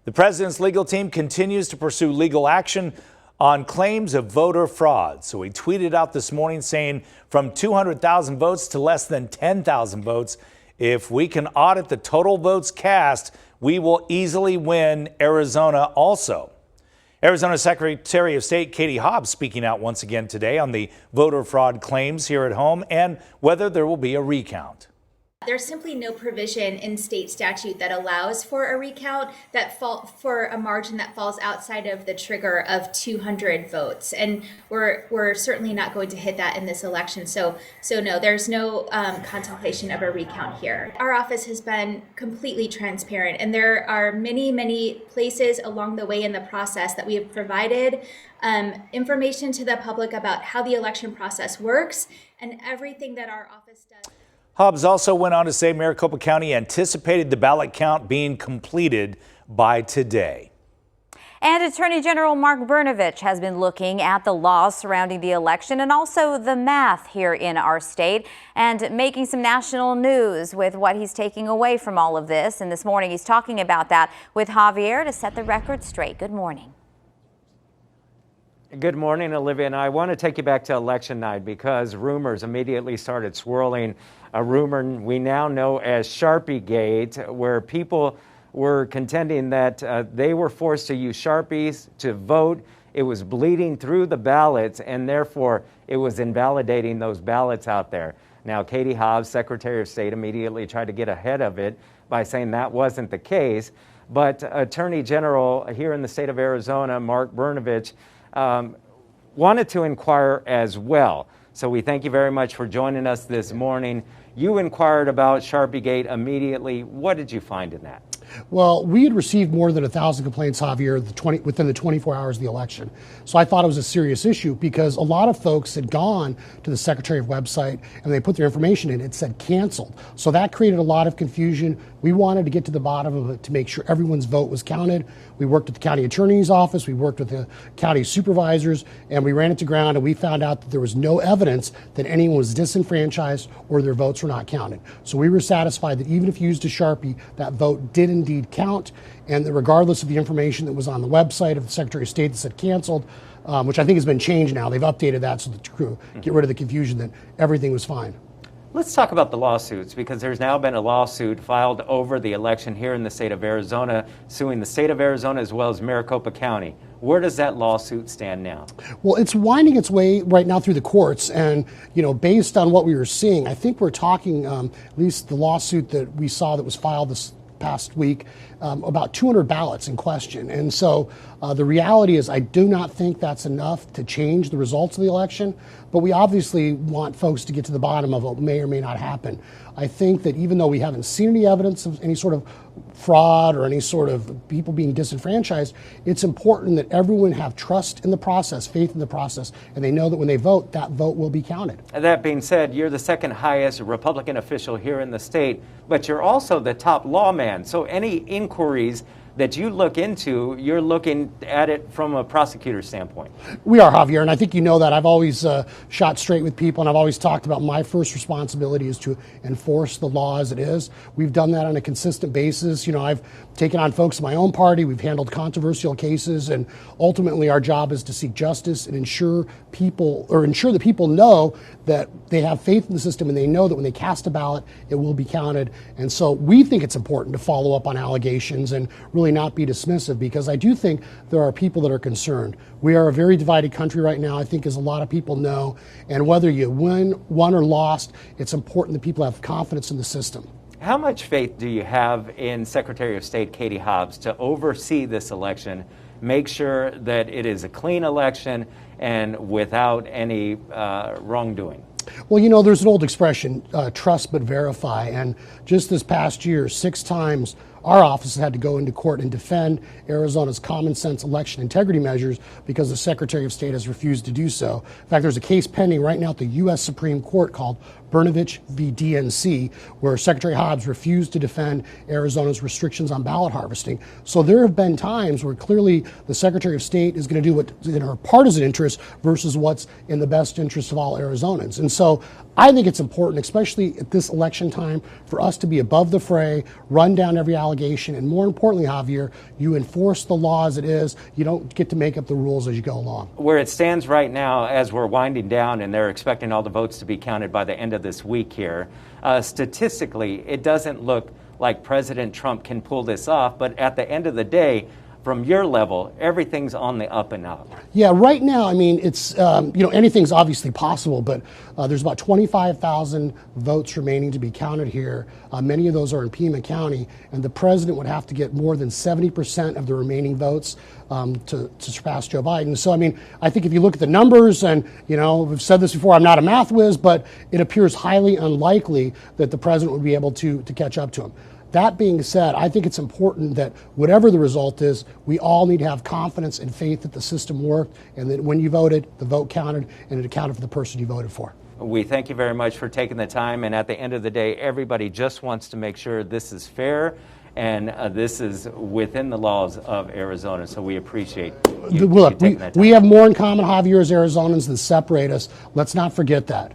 The president's legal team continues to pursue legal action on claims of voter fraud. So he tweeted out this morning saying from 200,000 votes to less than 10,000 votes, if we can audit the total votes cast, we will easily win Arizona also. Arizona Secretary of State Katie Hobbs speaking out once again today on the voter fraud claims here at home and whether there will be a recount. There's simply no provision in state statute that allows for a recount for a margin that falls outside of the trigger of 200 votes, and we're certainly not going to hit that in this election. So no, there's no contemplation of a recount here. Our office has been completely transparent, and there are many places along the way in the process that we have provided information to the public about how the election process works and everything that our office does. Hobbs also went on to say Maricopa County anticipated the ballot count being completed by today. And Attorney General Mark Brnovich has been looking at the laws surrounding the election and also the math here in our state and making some national news with what he's taking away from all of this. And this morning he's talking about that with Javier to set the record straight. Good morning. Good morning, Olivia, and I want to take you back to election night because rumors immediately started swirling. A rumor we now know as Sharpiegate, where people were contending that they were forced to use Sharpies to vote. It was bleeding through the ballots, and therefore it was invalidating those ballots out there. Now, Katie Hobbs, Secretary of State, immediately tried to get ahead of it by saying that wasn't the case. But Attorney General here in the state of Arizona, Mark Brnovich, wanted to inquire as well. So we thank you very much for joining us this morning. You inquired about Sharpiegate immediately. What did you find in that? Well, we had received more than 1,000 complaints, Javier, within the 24 hours of the election. So I thought it was a serious issue because a lot of folks had gone to the Secretary of website and they put their information in. It said canceled. So that created a lot of confusion. We wanted to get to the bottom of it to make sure everyone's vote was counted. We worked with the county attorney's office, we worked with the county supervisors, and we ran it to ground, and we found out that there was no evidence that anyone was disenfranchised or their votes were not counted. So we were satisfied that even if you used a Sharpie, that vote did indeed count, and that regardless of the information that was on the website of the Secretary of State that said canceled, which I think has been changed now, they've updated that so to get rid of the confusion that everything was fine. Let's talk about the lawsuits, because there's now been a lawsuit filed over the election here in the state of Arizona, suing the state of Arizona as well as Maricopa County. Where does that lawsuit stand now? Well, it's winding its way right now through the courts, and based on what we were seeing, I think we're talking, at least the lawsuit that we saw that was filed this past week, about 200 ballots in question. And so the reality is I do not think that's enough to change the results of the election, but we obviously want folks to get to the bottom of what may or may not happen. I think that even though we haven't seen any evidence of any sort of fraud or any sort of people being disenfranchised, it's important that everyone have trust in the process, faith in the process, and they know that when they vote, that vote will be counted. That being said, you're the second highest Republican official here in the state, but you're also the top lawman. So any inquiries that you look into, you're looking at it from a prosecutor's standpoint. We are, Javier, and I think you know that. I've always shot straight with people, and I've always talked about my first responsibility is to enforce the law as it is. We've done that on a consistent basis. I've taken on folks in my own party. We've handled controversial cases, and ultimately our job is to seek justice and ensure that people know that they have faith in the system and they know that when they cast a ballot, it will be counted. And so we think it's important to follow up on allegations and really not be dismissive, because I do think there are people that are concerned. We are a very divided country right now, I think, as a lot of people know, and whether you won or lost, it's important that people have confidence in the system. How much faith do you have in Secretary of State Katie Hobbs to oversee this election, make sure that it is a clean election and without any wrongdoing? Well, there's an old expression, trust but verify, and just this past year, 6 times our office had to go into court and defend Arizona's common sense election integrity measures because the Secretary of State has refused to do so. In fact, there's a case pending right now at the U.S. Supreme Court called Brnovich v. DNC, where Secretary Hobbs refused to defend Arizona's restrictions on ballot harvesting. So there have been times where clearly the Secretary of State is going to do what's in her partisan interest versus what's in the best interest of all Arizonans. And so I think it's important, especially at this election time, for us to be above the fray, run down every allegation allegation, and more importantly, Javier, you enforce the law as it is. You don't get to make up the rules as you go along. Where it stands right now, as we're winding down and they're expecting all the votes to be counted by the end of this week here, statistically, it doesn't look like President Trump can pull this off. But at the end of the day, from your level, everything's on the up and up. Yeah, right now, I mean, it's, anything's obviously possible, but there's about 25,000 votes remaining to be counted here. Many of those are in Pima County, and the president would have to get more than 70% of the remaining votes to surpass Joe Biden. So, I mean, I think if you look at the numbers, and, we've said this before, I'm not a math whiz, but it appears highly unlikely that the president would be able to catch up to him. That being said, I think it's important that whatever the result is, we all need to have confidence and faith that the system worked, and that when you voted, the vote counted, and it accounted for the person you voted for. We thank you very much for taking the time, and at the end of the day, everybody just wants to make sure this is fair and this is within the laws of Arizona, so we appreciate you Look, taking that time. we have more in common, Javier, as Arizonans than separate us. Let's not forget that.